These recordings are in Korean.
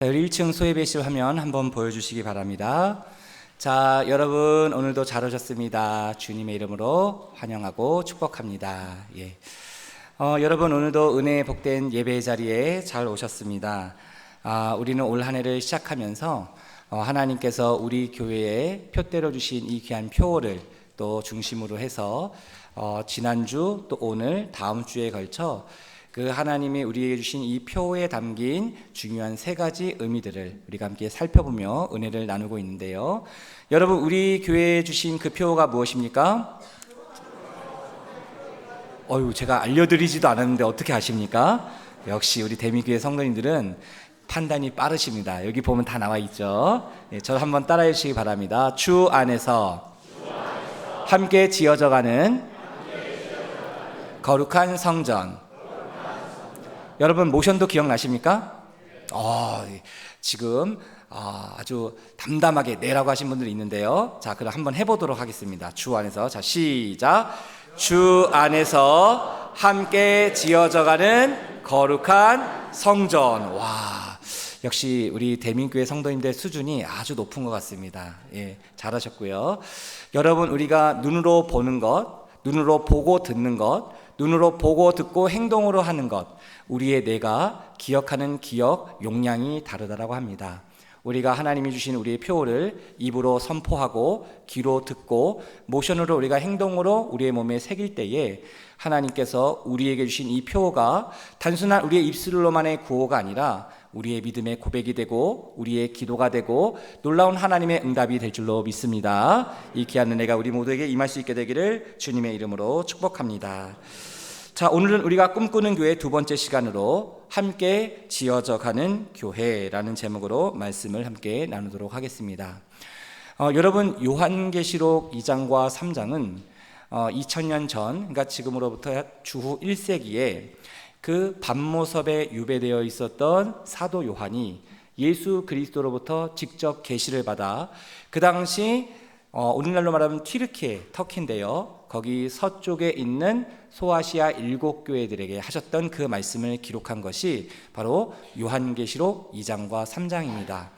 우리 1층 소예배실 화면 한번 보여주시기 바랍니다. 자, 여러분 오늘도 잘 오셨습니다. 주님의 이름으로 환영하고 축복합니다. 여러분 오늘도 은혜의 복된 예배의 자리에 잘 오셨습니다. 우리는 올 한 해를 시작하면서 하나님께서 우리 교회에 표대로 주신 이 귀한 표를 또 중심으로 해서 지난주 또 오늘 다음 주에 걸쳐 그 하나님이 우리에게 주신 이 표에 담긴 중요한 세 가지 의미들을 우리가 함께 살펴보며 은혜를 나누고 있는데요. 여러분, 우리 교회에 주신 그 표가 무엇입니까? 제가 알려드리지도 않았는데 어떻게 아십니까? 역시 우리 대미교회 성도님들은 판단이 빠르십니다. 여기 보면 다 나와 있죠. 저를 한번 따라해 주시기 바랍니다. 주 안에서 함께 지어져가는 거룩한 성전. 여러분 모션도 기억나십니까? 지금 아주 담담하게 내라고 하신 분들이 있는데요. 자, 그럼 한번 해보도록 하겠습니다. 주 안에서. 자, 시작. 주 안에서 함께 지어져가는 거룩한 성전. 역시 우리 대민교회 성도님들 수준이 아주 높은 것 같습니다. 잘하셨고요. 여러분, 우리가 눈으로 보는 것, 눈으로 보고 듣는 것, 눈으로 보고 듣고 행동으로 하는 것, 우리의 뇌가 기억하는 기억 용량이 다르다라고 합니다. 우리가 하나님이 주신 우리의 표를 입으로 선포하고 귀로 듣고 모션으로 우리가 행동으로 우리의 몸에 새길 때에 하나님께서 우리에게 주신 이 표가 단순한 우리의 입술로만의 구호가 아니라 우리의 믿음의 고백이 되고 우리의 기도가 되고 놀라운 하나님의 응답이 될 줄로 믿습니다. 이 귀한 은혜가 우리 모두에게 임할 수 있게 되기를 주님의 이름으로 축복합니다. 자, 오늘은 우리가 꿈꾸는 교회 두 번째 시간으로 함께 지어져 가는 교회라는 제목으로 말씀을 함께 나누도록 하겠습니다. 여러분, 요한계시록 2장과 3장은 2000년 전, 그러니까 지금으로부터 주후 1세기에 그 밤모섭에 유배되어 있었던 사도 요한이 예수 그리스도로부터 직접 계시를 받아 그 당시 오늘날로 말하면 튀르키예, 터키인데요. 거기 서쪽에 있는 소아시아 7교회들에게 하셨던 그 말씀을 기록한 것이 바로 요한계시록 2장과 3장입니다.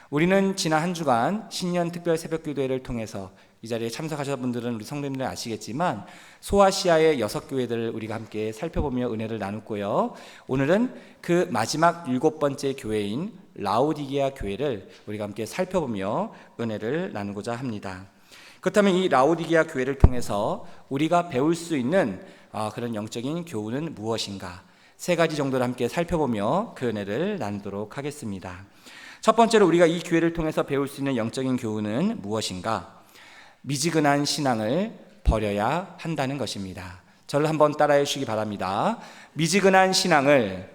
우리는 지난 한 주간 신년 특별 새벽기도회를 통해서 이 자리에 참석하신 분들은 우리 성도님들 아시겠지만 소아시아의 6교회들을 우리가 함께 살펴보며 은혜를 나눴고요. 오늘은 그 마지막 7번째 교회인 라오디게아 교회를 우리가 함께 살펴보며 은혜를 나누고자 합니다. 그렇다면 이 라오디게아 교회를 통해서 우리가 배울 수 있는 그런 영적인 교훈은 무엇인가? 세 가지 정도를 함께 살펴보며 그 은혜를 나누도록 하겠습니다. 첫 번째로 우리가 이 교회를 통해서 배울 수 있는 영적인 교훈은 무엇인가? 미지근한 신앙을 버려야 한다는 것입니다. 저를 한번 따라해 주시기 바랍니다. 미지근한 신앙을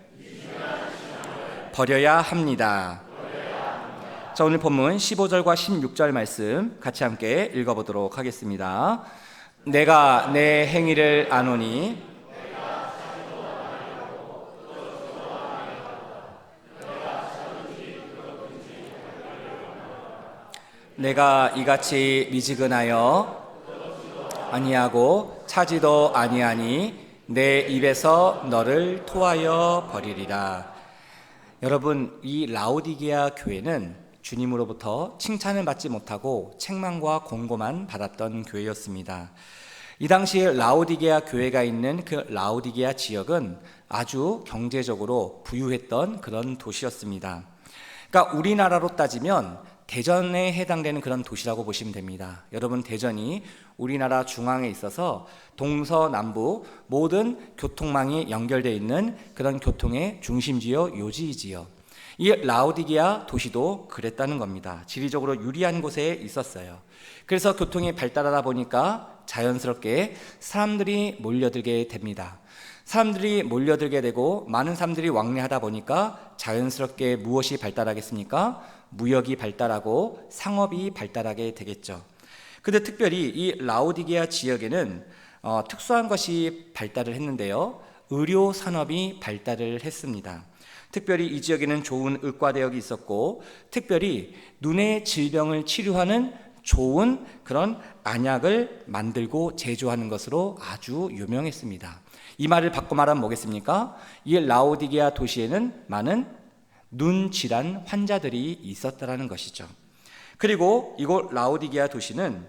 버려야 합니다. 자, 오늘 본문 15절과 16절 말씀 같이 함께 읽어보도록 하겠습니다. 내가 내 행위를 아노니 내가 이같이 미지근하여 아니하고 차지도 아니하니 내 입에서 너를 토하여 버리리라. 여러분, 이 라오디게아 교회는 주님으로부터 칭찬을 받지 못하고 책망과 공고만 받았던 교회였습니다. 이 당시에 라오디게아 교회가 있는 그 라오디게아 지역은 아주 경제적으로 부유했던 그런 도시였습니다. 그러니까 우리나라로 따지면 대전에 해당되는 그런 도시라고 보시면 됩니다. 여러분, 대전이 우리나라 중앙에 있어서 동서남북 모든 교통망이 연결되어 있는 그런 교통의 중심지요, 요지이지요. 이 라오디게아 도시도 그랬다는 겁니다. 지리적으로 유리한 곳에 있었어요. 그래서 교통이 발달하다 보니까 자연스럽게 사람들이 몰려들게 됩니다. 사람들이 몰려들게 되고 많은 사람들이 왕래하다 보니까 자연스럽게 무엇이 발달하겠습니까? 무역이 발달하고 상업이 발달하게 되겠죠. 근데 특별히 이 라오디게아 지역에는 특수한 것이 발달을 했는데요. 의료 산업이 발달을 했습니다. 특별히 이 지역에는 좋은 의과대학이 있었고 특별히 눈의 질병을 치료하는 좋은 그런 안약을 만들고 제조하는 것으로 아주 유명했습니다. 이 말을 바꿔 말하면 뭐겠습니까? 이 라오디게아 도시에는 많은 눈 질환 환자들이 있었다라는 것이죠. 그리고 이곳 라오디게아 도시는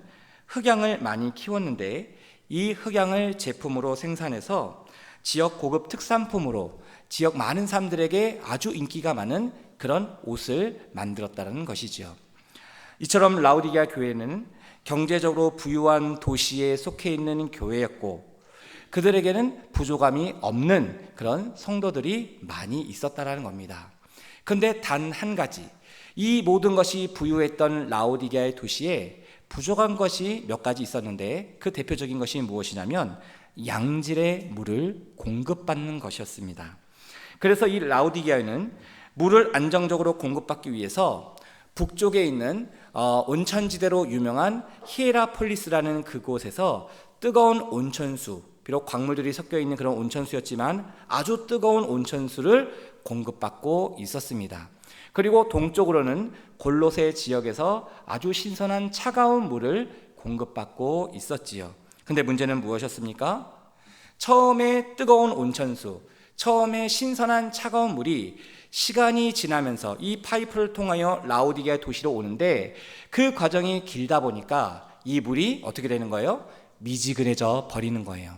흑양을 많이 키웠는데 이 흑양을 제품으로 생산해서 지역 고급 특산품으로 지역 많은 사람들에게 아주 인기가 많은 그런 옷을 만들었다는 것이지요. 이처럼 라오디게아 교회는 경제적으로 부유한 도시에 속해 있는 교회였고 그들에게는 부족함이 없는 그런 성도들이 많이 있었다라는 겁니다. 그런데 단 한 가지, 이 모든 것이 부유했던 라오디게아의 도시에 부족한 것이 몇 가지 있었는데 그 대표적인 것이 무엇이냐면 양질의 물을 공급받는 것이었습니다. 그래서 이 라오디게아는 물을 안정적으로 공급받기 위해서 북쪽에 있는 온천지대로 유명한 히에라폴리스라는 그곳에서 뜨거운 온천수, 비록 광물들이 섞여 있는 그런 온천수였지만 아주 뜨거운 온천수를 공급받고 있었습니다. 그리고 동쪽으로는 골로새 지역에서 아주 신선한 차가운 물을 공급받고 있었지요. 근데 문제는 무엇이었습니까? 처음에 뜨거운 온천수, 처음에 신선한 차가운 물이 시간이 지나면서 이 파이프를 통하여 라오디게아 도시로 오는데 그 과정이 길다 보니까 이 물이 어떻게 되는 거예요? 미지근해져 버리는 거예요.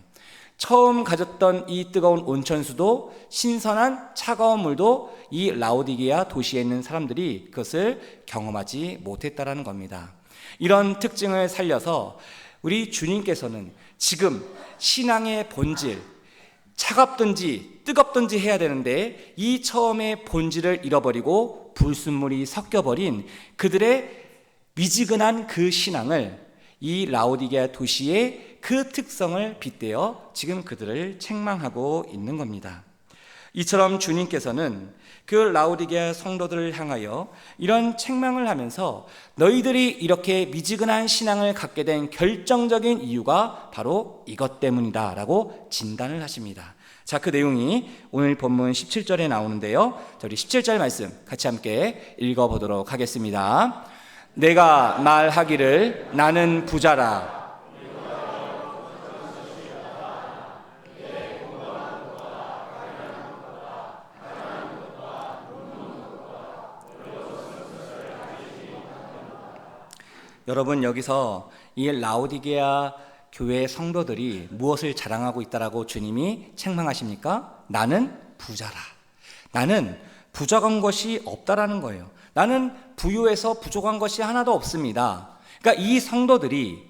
처음 가졌던 이 뜨거운 온천수도 신선한 차가운 물도 이 라오디게아 도시에 있는 사람들이 그것을 경험하지 못했다라는 겁니다. 이런 특징을 살려서 우리 주님께서는 지금 신앙의 본질, 차갑든지 뜨겁든지 해야 되는데 이 처음의 본질을 잃어버리고 불순물이 섞여버린 그들의 미지근한 그 신앙을 이 라오디게아 도시의 그 특성을 빗대어 지금 그들을 책망하고 있는 겁니다. 이처럼 주님께서는 그 라오디게아 성도들을 향하여 이런 책망을 하면서 너희들이 이렇게 미지근한 신앙을 갖게 된 결정적인 이유가 바로 이것 때문이다 라고 진단을 하십니다. 자, 그 내용이 오늘 본문 17절에 나오는데요. 우리 17절 말씀 같이 함께 읽어보도록 하겠습니다. 내가 말하기를 나는 부자라. 여러분, 여기서 이 라오디게아 교회 성도들이 무엇을 자랑하고 있다라고 주님이 책망하십니까? 나는 부자라. 나는 부족한 것이 없다라는 거예요. 나는 부유해서 부족한 것이 하나도 없습니다. 그러니까 이 성도들이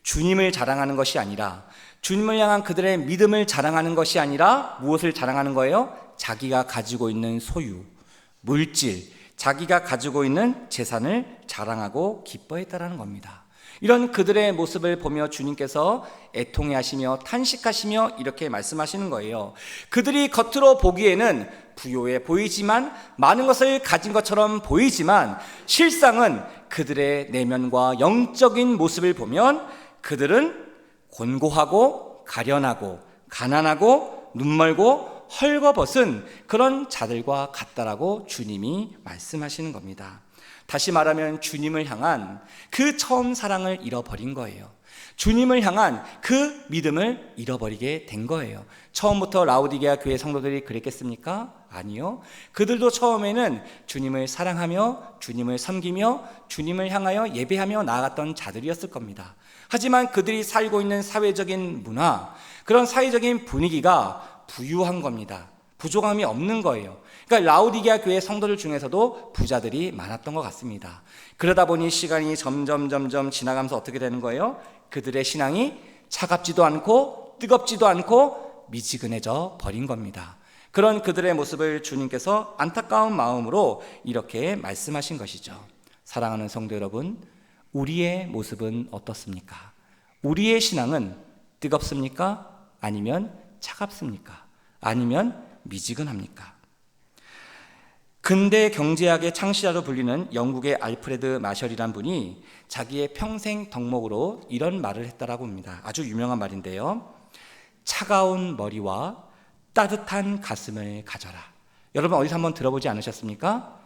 주님을 자랑하는 것이 아니라 주님을 향한 그들의 믿음을 자랑하는 것이 아니라 무엇을 자랑하는 거예요? 자기가 가지고 있는 소유, 물질, 자기가 가지고 있는 재산을 자랑하고 기뻐했다라는 겁니다. 이런 그들의 모습을 보며 주님께서 애통해하시며 탄식하시며 이렇게 말씀하시는 거예요. 그들이 겉으로 보기에는 부유해 보이지만 많은 것을 가진 것처럼 보이지만 실상은 그들의 내면과 영적인 모습을 보면 그들은 곤고하고 가련하고 가난하고 눈멀고 헐거벗은 그런 자들과 같다라고 주님이 말씀하시는 겁니다. 다시 말하면 주님을 향한 그 처음 사랑을 잃어버린 거예요. 주님을 향한 그 믿음을 잃어버리게 된 거예요. 처음부터 라오디게아 교회 성도들이 그랬겠습니까? 아니요. 그들도 처음에는 주님을 사랑하며 주님을 섬기며 주님을 향하여 예배하며 나아갔던 자들이었을 겁니다. 하지만 그들이 살고 있는 사회적인 문화, 그런 사회적인 분위기가 부유한 겁니다. 부족함이 없는 거예요. 그러니까 라오디게아 교회 성도들 중에서도 부자들이 많았던 것 같습니다. 그러다 보니 시간이 점점 지나가면서 어떻게 되는 거예요? 그들의 신앙이 차갑지도 않고 뜨겁지도 않고 미지근해져 버린 겁니다. 그런 그들의 모습을 주님께서 안타까운 마음으로 이렇게 말씀하신 것이죠. 사랑하는 성도 여러분, 우리의 모습은 어떻습니까? 우리의 신앙은 뜨겁습니까? 아니면 차갑습니까? 아니면 미지근합니까? 근대 경제학의 창시자로 불리는 영국의 알프레드 마셜이란 분이 자기의 평생 덕목으로 이런 말을 했다라고 합니다. 아주 유명한 말인데요. 차가운 머리와 따뜻한 가슴을 가져라. 여러분 어디서 한번 들어보지 않으셨습니까?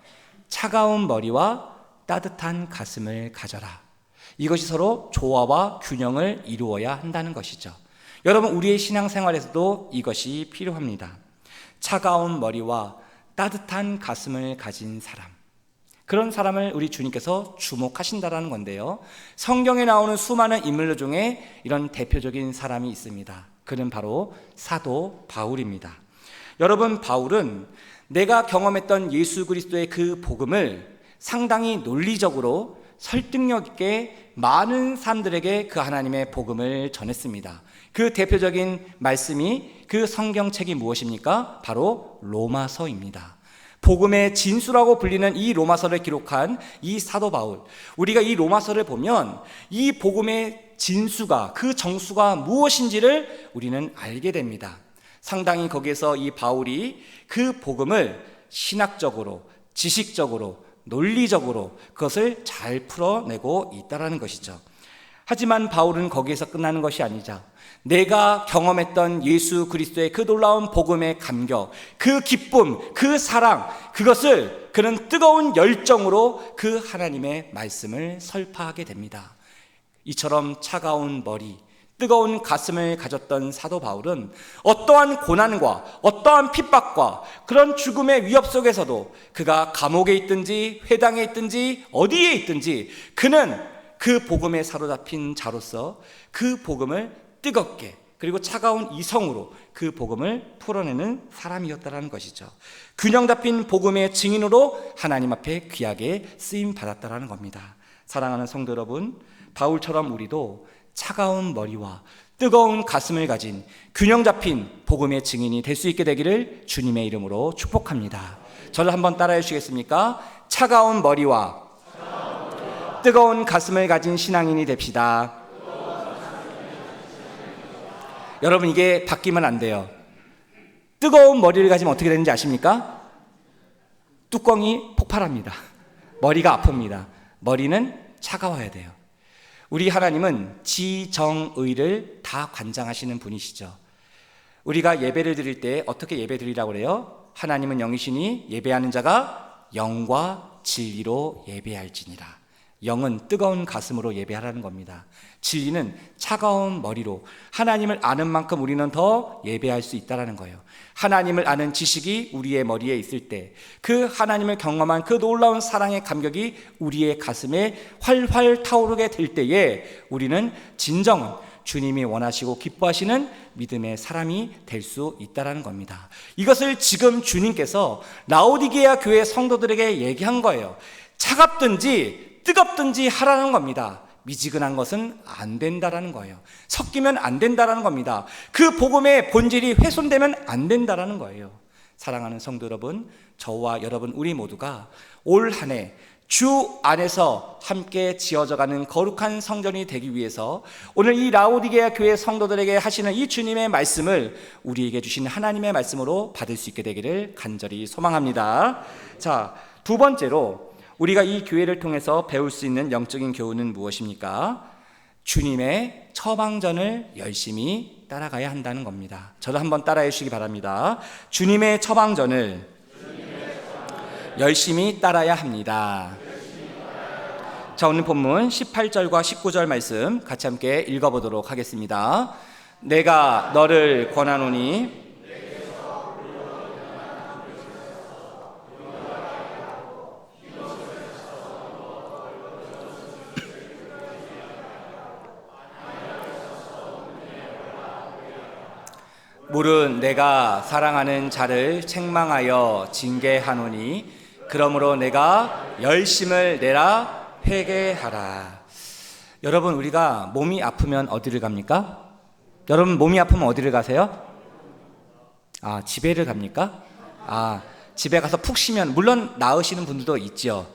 차가운 머리와 따뜻한 가슴을 가져라. 이것이 서로 조화와 균형을 이루어야 한다는 것이죠. 여러분 우리의 신앙생활에서도 이것이 필요합니다. 차가운 머리와 따뜻한 가슴을 가진 사람, 그런 사람을 우리 주님께서 주목하신다라는 건데요. 성경에 나오는 수많은 인물 중에 이런 대표적인 사람이 있습니다. 그는 바로 사도 바울입니다. 여러분, 바울은 내가 경험했던 예수 그리스도의 그 복음을 상당히 논리적으로 설득력 있게 많은 사람들에게 그 하나님의 복음을 전했습니다. 그 대표적인 말씀이, 그 성경책이 무엇입니까? 바로 로마서입니다. 복음의 진수라고 불리는 이 로마서를 기록한 이 사도 바울, 우리가 이 로마서를 보면 이 복음의 진수가, 그 정수가 무엇인지를 우리는 알게 됩니다. 상당히 거기에서 이 바울이 그 복음을 신학적으로, 지식적으로, 논리적으로 그것을 잘 풀어내고 있다는 것이죠. 하지만 바울은 거기에서 끝나는 것이 아니자 내가 경험했던 예수 그리스도의 그 놀라운 복음의 감격, 그 기쁨, 그 사랑, 그것을 그는 뜨거운 열정으로 그 하나님의 말씀을 설파하게 됩니다. 이처럼 차가운 머리, 뜨거운 가슴을 가졌던 사도 바울은 어떠한 고난과 어떠한 핍박과 그런 죽음의 위협 속에서도 그가 감옥에 있든지 회당에 있든지 어디에 있든지 그는 그 복음에 사로잡힌 자로서 그 복음을 뜨겁게, 그리고 차가운 이성으로 그 복음을 풀어내는 사람이었다는 것이죠. 균형 잡힌 복음의 증인으로 하나님 앞에 귀하게 쓰임 받았다는 겁니다. 사랑하는 성도 여러분, 바울처럼 우리도 차가운 머리와 뜨거운 가슴을 가진 균형 잡힌 복음의 증인이 될 수 있게 되기를 주님의 이름으로 축복합니다. 저를 한번 따라해 주시겠습니까? 차가운 머리와 뜨거운 가슴을 가진 신앙인이 됩시다. 여러분, 이게 바뀌면 안 돼요. 뜨거운 머리를 가지면 어떻게 되는지 아십니까? 뚜껑이 폭발합니다. 머리가 아픕니다. 머리는 차가워야 돼요. 우리 하나님은 지정의를 다 관장하시는 분이시죠. 우리가 예배를 드릴 때 어떻게 예배 드리라고 그래요? 하나님은 영이시니 예배하는 자가 영과 진리로 예배할지니라. 영은 뜨거운 가슴으로 예배하라는 겁니다. 진리는 차가운 머리로 하나님을 아는 만큼 우리는 더 예배할 수 있다는 거예요. 하나님을 아는 지식이 우리의 머리에 있을 때, 그 하나님을 경험한 그 놀라운 사랑의 감격이 우리의 가슴에 활활 타오르게 될 때에 우리는 진정한 주님이 원하시고 기뻐하시는 믿음의 사람이 될 수 있다는 겁니다. 이것을 지금 주님께서 라오디게아 교회 성도들에게 얘기한 거예요. 차갑든지 뜨겁든지 하라는 겁니다. 미지근한 것은 안 된다라는 거예요. 섞이면 안 된다라는 겁니다. 그 복음의 본질이 훼손되면 안 된다라는 거예요. 사랑하는 성도 여러분, 저와 여러분 우리 모두가 올 한 해 주 안에서 함께 지어져가는 거룩한 성전이 되기 위해서 오늘 이 라오디게아 교회 성도들에게 하시는 이 주님의 말씀을 우리에게 주신 하나님의 말씀으로 받을 수 있게 되기를 간절히 소망합니다. 자, 두 번째로 우리가 이 교회를 통해서 배울 수 있는 영적인 교훈은 무엇입니까? 주님의 처방전을 열심히 따라가야 한다는 겁니다. 저도 한번 따라해 주시기 바랍니다. 주님의 처방전을 열심히 따라야 합니다. 자, 오늘 본문 18절과 19절 말씀 같이 함께 읽어보도록 하겠습니다. 내가 너를 권하노니 물은 내가 사랑하는 자를 책망하여 징계하노니 그러므로 내가 열심을 내라 회개하라. 여러분, 우리가 몸이 아프면 어디를 갑니까? 여러분, 몸이 아프면 어디를 가세요? 집에를 갑니까? 집에 가서 푹 쉬면, 물론 나으시는 분들도 있죠.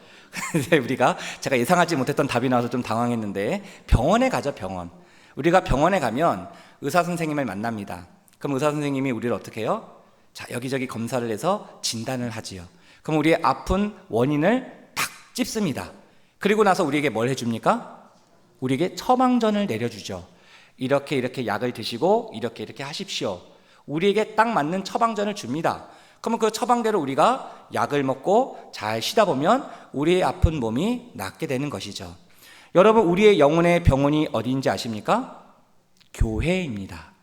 근데 제가 예상하지 못했던 답이 나와서 좀 당황했는데, 병원에 가죠. 병원. 우리가 병원에 가면 의사 선생님을 만납니다. 그럼 의사 선생님이 우리를 어떻게 해요? 자, 여기저기 검사를 해서 진단을 하지요. 그럼 우리의 아픈 원인을 탁 찝습니다. 그리고 나서 우리에게 뭘 해줍니까? 우리에게 처방전을 내려주죠. 이렇게 약을 드시고 이렇게 하십시오. 우리에게 딱 맞는 처방전을 줍니다. 그러면 그 처방대로 우리가 약을 먹고 잘 쉬다 보면 우리의 아픈 몸이 낫게 되는 것이죠. 여러분, 우리의 영혼의 병원이 어디인지 아십니까? 교회입니다.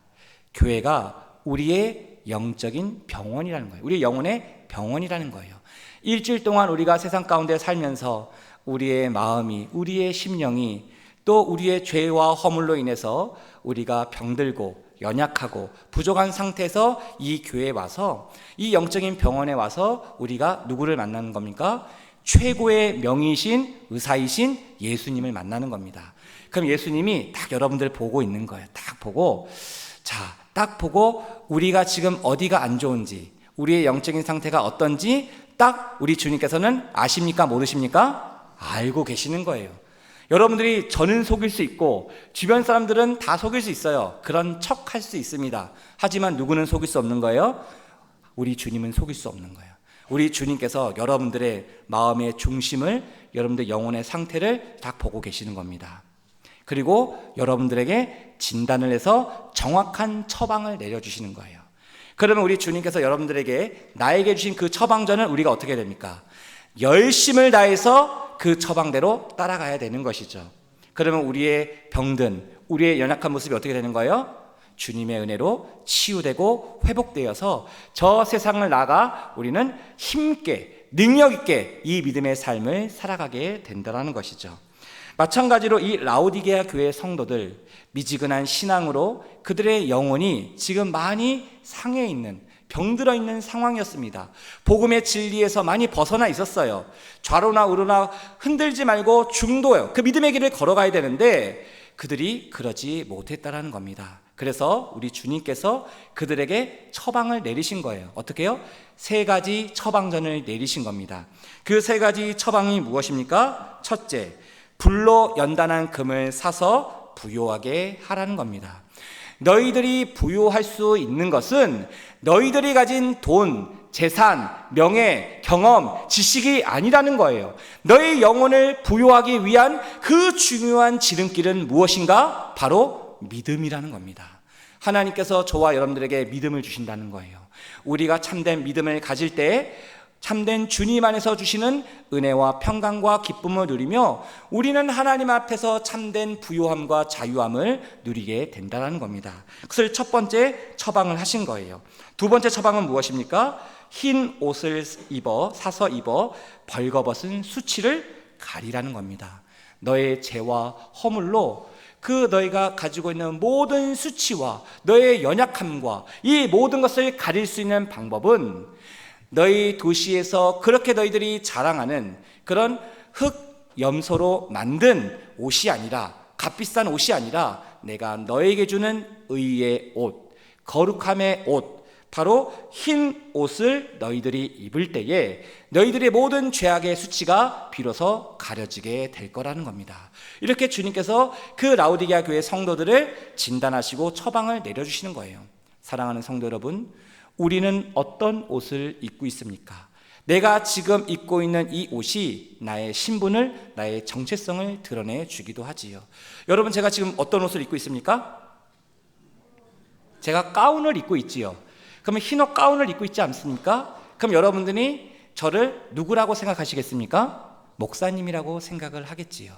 교회가 우리의 영적인 병원이라는 거예요. 우리의 영혼의 병원이라는 거예요. 일주일 동안 우리가 세상 가운데 살면서 우리의 마음이, 우리의 심령이, 또 우리의 죄와 허물로 인해서 우리가 병들고 연약하고 부족한 상태에서 이 교회에 와서, 이 영적인 병원에 와서 우리가 누구를 만나는 겁니까? 최고의 명의이신, 의사이신 예수님을 만나는 겁니다. 그럼 예수님이 딱 여러분들 보고 있는 거예요. 딱 보고, 딱 보고 우리가 지금 어디가 안 좋은지, 우리의 영적인 상태가 어떤지 딱 우리 주님께서는 아십니까? 모르십니까? 알고 계시는 거예요. 여러분들이 저는 속일 수 있고 주변 사람들은 다 속일 수 있어요. 그런 척 할 수 있습니다. 하지만 누구는 속일 수 없는 거예요? 우리 주님은 속일 수 없는 거예요. 우리 주님께서 여러분들의 마음의 중심을, 여러분들 영혼의 상태를 딱 보고 계시는 겁니다. 그리고 여러분들에게 진단을 해서 정확한 처방을 내려주시는 거예요. 그러면 우리 주님께서 여러분들에게 나에게 주신 그 처방전을 우리가 어떻게 됩니까? 열심을 다해서 그 처방대로 따라가야 되는 것이죠. 그러면 우리의 병든, 우리의 연약한 모습이 어떻게 되는 거예요? 주님의 은혜로 치유되고 회복되어서 저 세상을 나가 우리는 힘있게, 능력있게 이 믿음의 삶을 살아가게 된다는 것이죠. 마찬가지로 이 라오디게아 교회 성도들, 미지근한 신앙으로 그들의 영혼이 지금 많이 상해 있는, 병들어 있는 상황이었습니다. 복음의 진리에서 많이 벗어나 있었어요. 좌로나 우로나 흔들지 말고 중도요, 그 믿음의 길을 걸어가야 되는데 그들이 그러지 못했다라는 겁니다. 그래서 우리 주님께서 그들에게 처방을 내리신 거예요. 어떻게 해요? 3가지 처방전을 내리신 겁니다. 그 3가지 처방이 무엇입니까? 첫째, 불로 연단한 금을 사서 부요하게 하라는 겁니다. 너희들이 부요할 수 있는 것은 너희들이 가진 돈, 재산, 명예, 경험, 지식이 아니라는 거예요. 너희 영혼을 부요하기 위한 그 중요한 지름길은 무엇인가? 바로 믿음이라는 겁니다. 하나님께서 저와 여러분들에게 믿음을 주신다는 거예요. 우리가 참된 믿음을 가질 때 참된 주님 안에서 주시는 은혜와 평강과 기쁨을 누리며 우리는 하나님 앞에서 참된 부요함과 자유함을 누리게 된다는 겁니다. 그것을 첫 번째 처방을 하신 거예요. 두 번째 처방은 무엇입니까? 흰 옷을 사서 입어 벌거벗은 수치를 가리라는 겁니다. 너의 죄와 허물로 그 너희가 가지고 있는 모든 수치와 너의 연약함과 이 모든 것을 가릴 수 있는 방법은 너희 도시에서 그렇게 너희들이 자랑하는 그런 흙 염소로 만든 옷이 아니라, 값비싼 옷이 아니라 내가 너에게 주는 의의 옷, 거룩함의 옷, 바로 흰 옷을 너희들이 입을 때에 너희들의 모든 죄악의 수치가 비로소 가려지게 될 거라는 겁니다. 이렇게 주님께서 그 라오디게아 교회 성도들을 진단하시고 처방을 내려주시는 거예요. 사랑하는 성도 여러분, 우리는 어떤 옷을 입고 있습니까? 내가 지금 입고 있는 이 옷이 나의 신분을, 나의 정체성을 드러내 주기도 하지요. 여러분, 제가 지금 어떤 옷을 입고 있습니까? 제가 가운을 입고 있지요. 그러면 흰옷 가운을 입고 있지 않습니까? 그럼 여러분들이 저를 누구라고 생각하시겠습니까? 목사님이라고 생각을 하겠지요.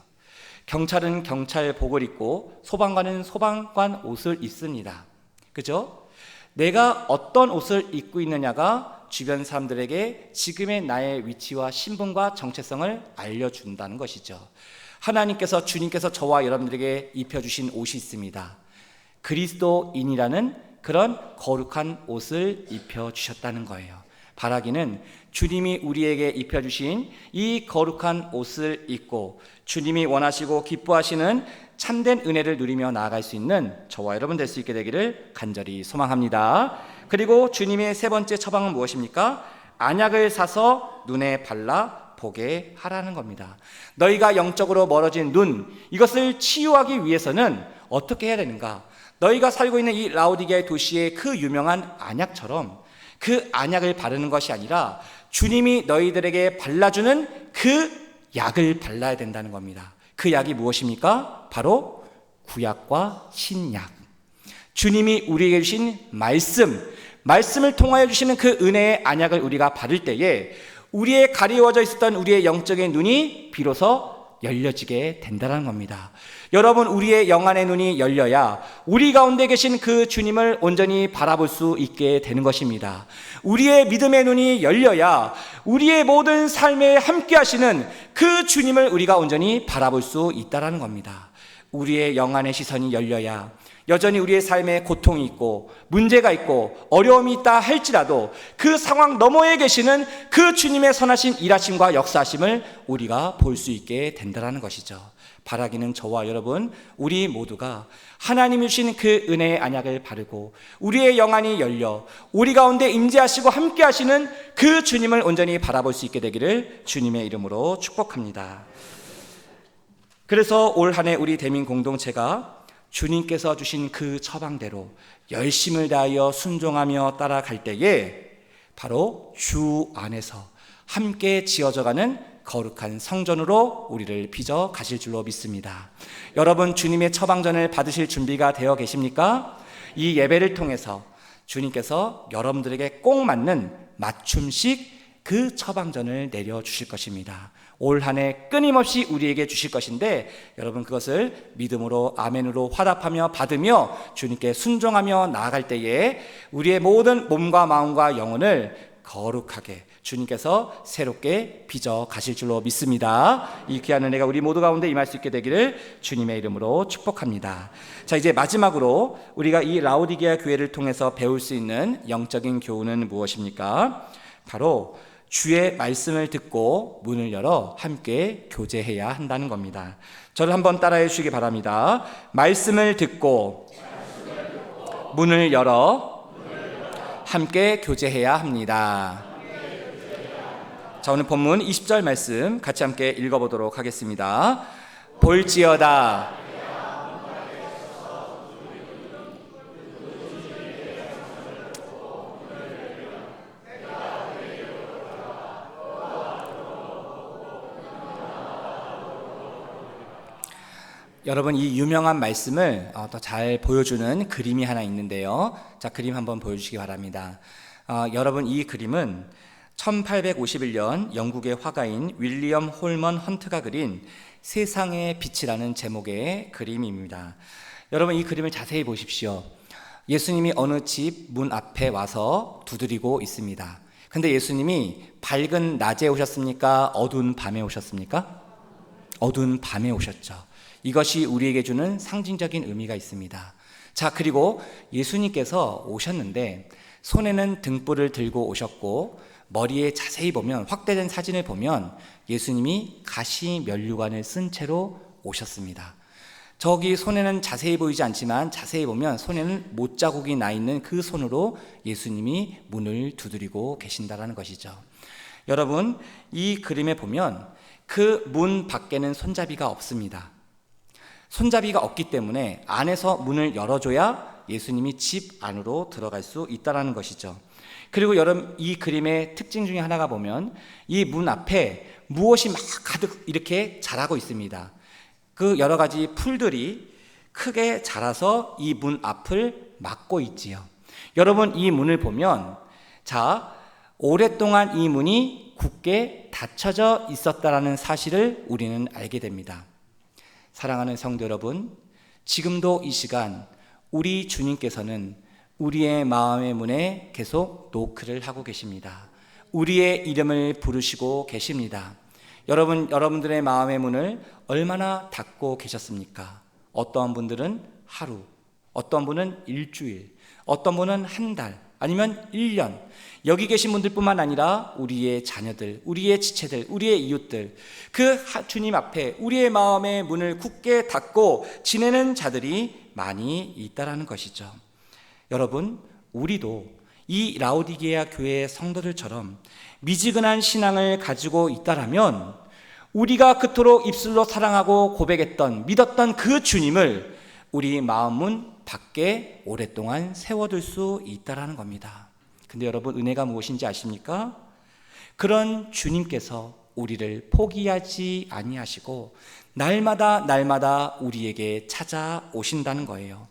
경찰은 경찰복을 입고 소방관은 소방관 옷을 입습니다. 그죠? 내가 어떤 옷을 입고 있느냐가 주변 사람들에게 지금의 나의 위치와 신분과 정체성을 알려준다는 것이죠. 하나님께서, 주님께서 저와 여러분들에게 입혀주신 옷이 있습니다. 그리스도인이라는 그런 거룩한 옷을 입혀주셨다는 거예요. 바라기는 주님이 우리에게 입혀주신 이 거룩한 옷을 입고 주님이 원하시고 기뻐하시는 참된 은혜를 누리며 나아갈 수 있는 저와 여러분 될 수 있게 되기를 간절히 소망합니다. 그리고 주님의 세 번째 처방은 무엇입니까? 안약을 사서 눈에 발라 보게 하라는 겁니다. 너희가 영적으로 멀어진 눈, 이것을 치유하기 위해서는 어떻게 해야 되는가? 너희가 살고 있는 이 라오디게아 도시의 그 유명한 안약처럼 그 안약을 바르는 것이 아니라 주님이 너희들에게 발라주는 그 약을 발라야 된다는 겁니다. 그 약이 무엇입니까? 바로 구약과 신약. 주님이 우리에게 주신 말씀을 통하여 주시는 그 은혜의 안약을 우리가 바를 때에 우리의 가리워져 있었던 우리의 영적인 눈이 비로소 열려지게 된다는 겁니다. 여러분, 우리의 영안의 눈이 열려야 우리 가운데 계신 그 주님을 온전히 바라볼 수 있게 되는 것입니다. 우리의 믿음의 눈이 열려야 우리의 모든 삶에 함께 하시는 그 주님을 우리가 온전히 바라볼 수 있다는 겁니다. 우리의 영안의 시선이 열려야 여전히 우리의 삶에 고통이 있고 문제가 있고 어려움이 있다 할지라도 그 상황 너머에 계시는 그 주님의 선하신 일하심과 역사하심을 우리가 볼 수 있게 된다는 것이죠. 바라기는 저와 여러분, 우리 모두가 하나님이 주신 그 은혜의 안약을 바르고 우리의 영안이 열려 우리 가운데 임재하시고 함께 하시는 그 주님을 온전히 바라볼 수 있게 되기를 주님의 이름으로 축복합니다. 그래서 올 한 해 우리 대민 공동체가 주님께서 주신 그 처방대로 열심을 다하여 순종하며 따라갈 때에 바로 주 안에서 함께 지어져가는 거룩한 성전으로 우리를 빚어 가실 줄로 믿습니다. 여러분, 주님의 처방전을 받으실 준비가 되어 계십니까? 이 예배를 통해서 주님께서 여러분들에게 꼭 맞는 맞춤식 그 처방전을 내려주실 것입니다. 올 한 해 끊임없이 우리에게 주실 것인데 여러분, 그것을 믿음으로 아멘으로 화답하며 받으며 주님께 순종하며 나아갈 때에 우리의 모든 몸과 마음과 영혼을 거룩하게 주님께서 새롭게 빚어 가실 줄로 믿습니다. 이 귀한 은혜가 우리 모두 가운데 임할 수 있게 되기를 주님의 이름으로 축복합니다. 자, 이제 마지막으로 우리가 이 라오디게아 교회를 통해서 배울 수 있는 영적인 교훈은 무엇입니까? 바로 주의 말씀을 듣고 문을 열어 함께 교제해야 한다는 겁니다. 저를 한번 따라해 주시기 바랍니다. 말씀을 듣고 문을 열어 함께 교제해야 합니다. 자, 오늘 본문 20절 말씀 같이 함께 읽어보도록 하겠습니다. 볼지어다 여러분, 이 유명한 말씀을 더 잘 보여주는 그림이 하나 있는데요. 자, 그림 한번 보여주시기 바랍니다. 여러분, 이 그림은 1851년 영국의 화가인 윌리엄 홀먼 헌트가 그린 세상의 빛이라는 제목의 그림입니다. 여러분, 이 그림을 자세히 보십시오. 예수님이 어느 집 문 앞에 와서 두드리고 있습니다. 근데 예수님이 밝은 낮에 오셨습니까? 어두운 밤에 오셨습니까? 어두운 밤에 오셨죠. 이것이 우리에게 주는 상징적인 의미가 있습니다. 자, 그리고 예수님께서 오셨는데 손에는 등불을 들고 오셨고 머리에 자세히 보면, 확대된 사진을 보면 예수님이 가시 면류관을 쓴 채로 오셨습니다. 저기 손에는 자세히 보이지 않지만 자세히 보면 손에는 못자국이 나 있는 그 손으로 예수님이 문을 두드리고 계신다는 것이죠. 여러분, 이 그림에 보면 그 문 밖에는 손잡이가 없습니다. 손잡이가 없기 때문에 안에서 문을 열어줘야 예수님이 집 안으로 들어갈 수 있다는 것이죠. 그리고 여러분, 이 그림의 특징 중에 하나가 보면 이 문 앞에 무엇이 막 가득 이렇게 자라고 있습니다. 그 여러 가지 풀들이 크게 자라서 이 문 앞을 막고 있지요. 여러분, 이 문을 보면, 자, 오랫동안 이 문이 굳게 닫혀져 있었다라는 사실을 우리는 알게 됩니다. 사랑하는 성도 여러분, 지금도 이 시간 우리 주님께서는 우리의 마음의 문에 계속 노크를 하고 계십니다. 우리의 이름을 부르시고 계십니다. 여러분들의 마음의 문을 얼마나 닫고 계셨습니까? 어떤 분들은 하루, 어떤 분은 일주일, 어떤 분은 한 달, 아니면 1년. 여기 계신 분들뿐만 아니라 우리의 자녀들, 우리의 지체들, 우리의 이웃들, 그 주님 앞에 우리의 마음의 문을 굳게 닫고 지내는 자들이 많이 있다라는 것이죠. 여러분, 우리도 이 라오디게아 교회의 성도들처럼 미지근한 신앙을 가지고 있다라면 우리가 그토록 입술로 사랑하고 고백했던, 믿었던 그 주님을 우리 마음문 밖에 오랫동안 세워둘 수 있다라는 겁니다. 근데 여러분, 은혜가 무엇인지 아십니까? 그런 주님께서 우리를 포기하지 아니하시고 날마다 우리에게 찾아오신다는 거예요.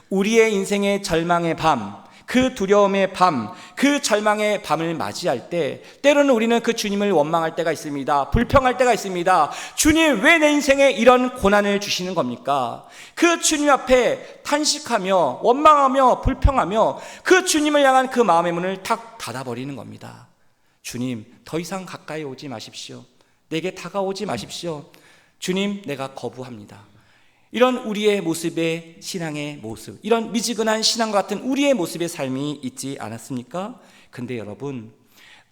우리의 인생의 절망의 밤, 그 두려움의 밤, 그 절망의 밤을 맞이할 때 때로는 우리는 그 주님을 원망할 때가 있습니다. 불평할 때가 있습니다. 주님, 왜 내 인생에 이런 고난을 주시는 겁니까? 그 주님 앞에 탄식하며 원망하며 불평하며 그 주님을 향한 그 마음의 문을 탁 닫아버리는 겁니다. 주님, 더 이상 가까이 오지 마십시오. 내게 다가오지 마십시오. 주님, 내가 거부합니다. 이런 우리의 모습의 신앙의 모습, 이런 미지근한 신앙과 같은 우리의 모습의 삶이 있지 않았습니까? 근데 여러분,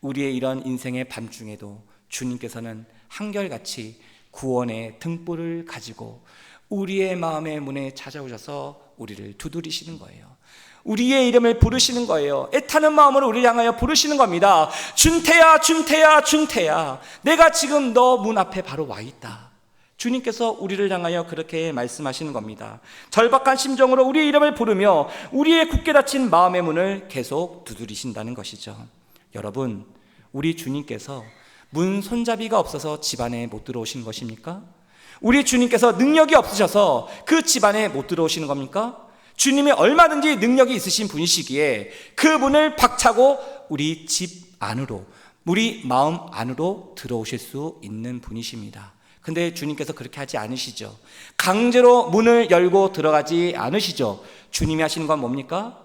우리의 이런 인생의 밤중에도 주님께서는 한결같이 구원의 등불을 가지고 우리의 마음의 문에 찾아오셔서 우리를 두드리시는 거예요. 우리의 이름을 부르시는 거예요. 애타는 마음으로 우리를 향하여 부르시는 겁니다. 준태야, 준태야, 준태야, 내가 지금 너 문 앞에 바로 와 있다. 주님께서 우리를 향하여 그렇게 말씀하시는 겁니다. 절박한 심정으로 우리의 이름을 부르며 우리의 굳게 닫힌 마음의 문을 계속 두드리신다는 것이죠. 여러분, 우리 주님께서 문 손잡이가 없어서 집안에 못 들어오시는 것입니까? 우리 주님께서 능력이 없으셔서 그 집안에 못 들어오시는 겁니까? 주님이 얼마든지 능력이 있으신 분이시기에 그 문을 박차고 우리 집 안으로, 우리 마음 안으로 들어오실 수 있는 분이십니다. 근데 주님께서 그렇게 하지 않으시죠. 강제로 문을 열고 들어가지 않으시죠. 주님이 하시는 건 뭡니까?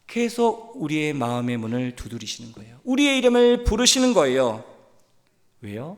계속 우리의 마음의 문을 두드리시는 거예요. 우리의 이름을 부르시는 거예요. 왜요?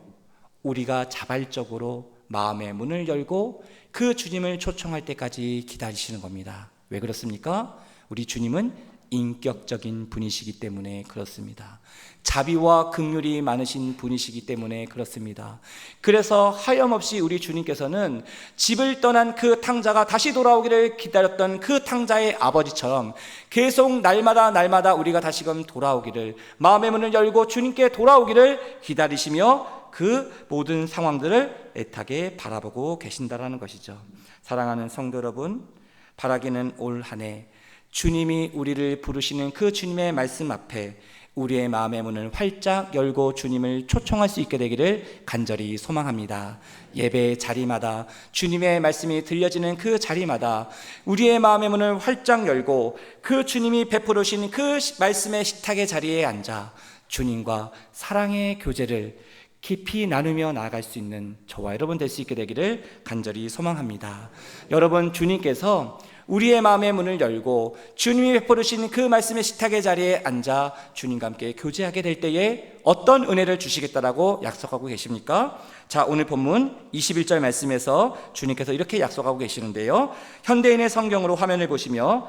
우리가 자발적으로 마음의 문을 열고 그 주님을 초청할 때까지 기다리시는 겁니다. 왜 그렇습니까? 우리 주님은 인격적인 분이시기 때문에 그렇습니다. 자비와 긍휼이 많으신 분이시기 때문에 그렇습니다. 그래서 하염없이 우리 주님께서는 집을 떠난 그 탕자가 다시 돌아오기를 기다렸던 그 탕자의 아버지처럼 계속 날마다 우리가 다시금 돌아오기를, 마음의 문을 열고 주님께 돌아오기를 기다리시며 그 모든 상황들을 애타게 바라보고 계신다라는 것이죠. 사랑하는 성도 여러분, 바라기는 올 한 해 주님이 우리를 부르시는 그 주님의 말씀 앞에 우리의 마음의 문을 활짝 열고 주님을 초청할 수 있게 되기를 간절히 소망합니다. 예배 자리마다 주님의 말씀이 들려지는 그 자리마다 우리의 마음의 문을 활짝 열고 그 주님이 베풀으신 그 말씀의 식탁의 자리에 앉아 주님과 사랑의 교제를 깊이 나누며 나아갈 수 있는 저와 여러분 될 수 있게 되기를 간절히 소망합니다. 여러분, 주님께서 우리의 마음의 문을 열고 주님이 베풀으신 그 말씀의 식탁의 자리에 앉아 주님과 함께 교제하게 될 때에 어떤 은혜를 주시겠다라고 약속하고 계십니까? 자, 오늘 본문 21절 말씀에서 주님께서 이렇게 약속하고 계시는데요. 현대인의 성경으로 화면을 보며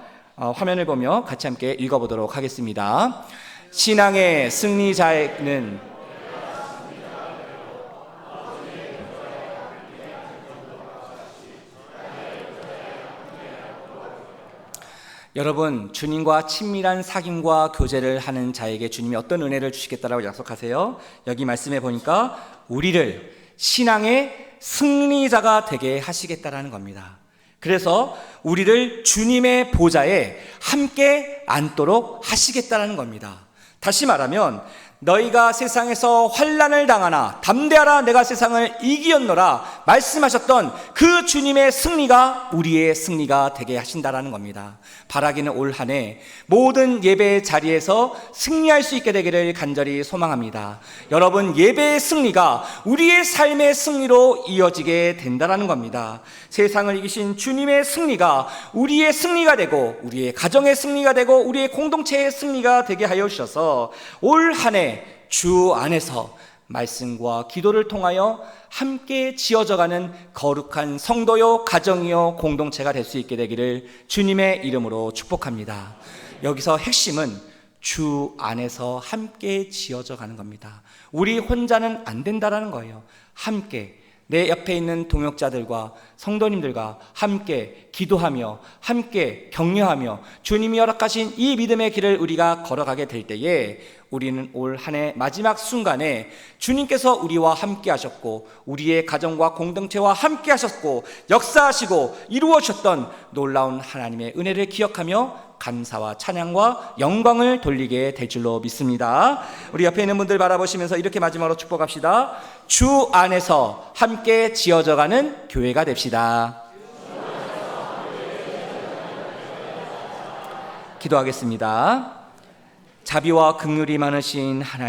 같이 함께 읽어보도록 하겠습니다. 신앙의 승리자는 여러분, 주님과 친밀한 사귐과 교제를 하는 자에게 주님이 어떤 은혜를 주시겠다라고 약속하세요? 여기 말씀해 보니까 우리를 신앙의 승리자가 되게 하시겠다라는 겁니다. 그래서 우리를 주님의 보좌에 함께 앉도록 하시겠다라는 겁니다. 다시 말하면 너희가 세상에서 환난을 당하나 담대하라, 내가 세상을 이기었노라 말씀하셨던 그 주님의 승리가 우리의 승리가 되게 하신다라는 겁니다. 바라기는 올 한 해 모든 예배 자리에서 승리할 수 있게 되기를 간절히 소망합니다. 여러분, 예배의 승리가 우리의 삶의 승리로 이어지게 된다라는 겁니다. 세상을 이기신 주님의 승리가 우리의 승리가 되고 우리의 가정의 승리가 되고 우리의 공동체의 승리가 되게 하여 주셔서 올 한 해 주 안에서 말씀과 기도를 통하여 함께 지어져가는 거룩한 성도요, 가정이요, 공동체가 될 수 있게 되기를 주님의 이름으로 축복합니다. 여기서 핵심은 주 안에서 함께 지어져 가는 겁니다. 우리 혼자는 안 된다라는 거예요. 함께 내 옆에 있는 동역자들과 성도님들과 함께 기도하며 함께 격려하며 주님이 허락하신 이 믿음의 길을 우리가 걸어가게 될 때에 우리는 올 한 해 마지막 순간에 주님께서 우리와 함께 하셨고 우리의 가정과 공동체와 함께 하셨고 역사하시고 이루어 주셨던 놀라운 하나님의 은혜를 기억하며 감사와 찬양과 영광을 돌리게 될 줄로 믿습니다. 우리 옆에 있는 분들 바라보시면서 이렇게 마지막으로 축복합시다. 주 안에서 함께 지어져가는 교회가 됩시다. 기도하겠습니다. 자비와 긍휼이 많으신 하나님,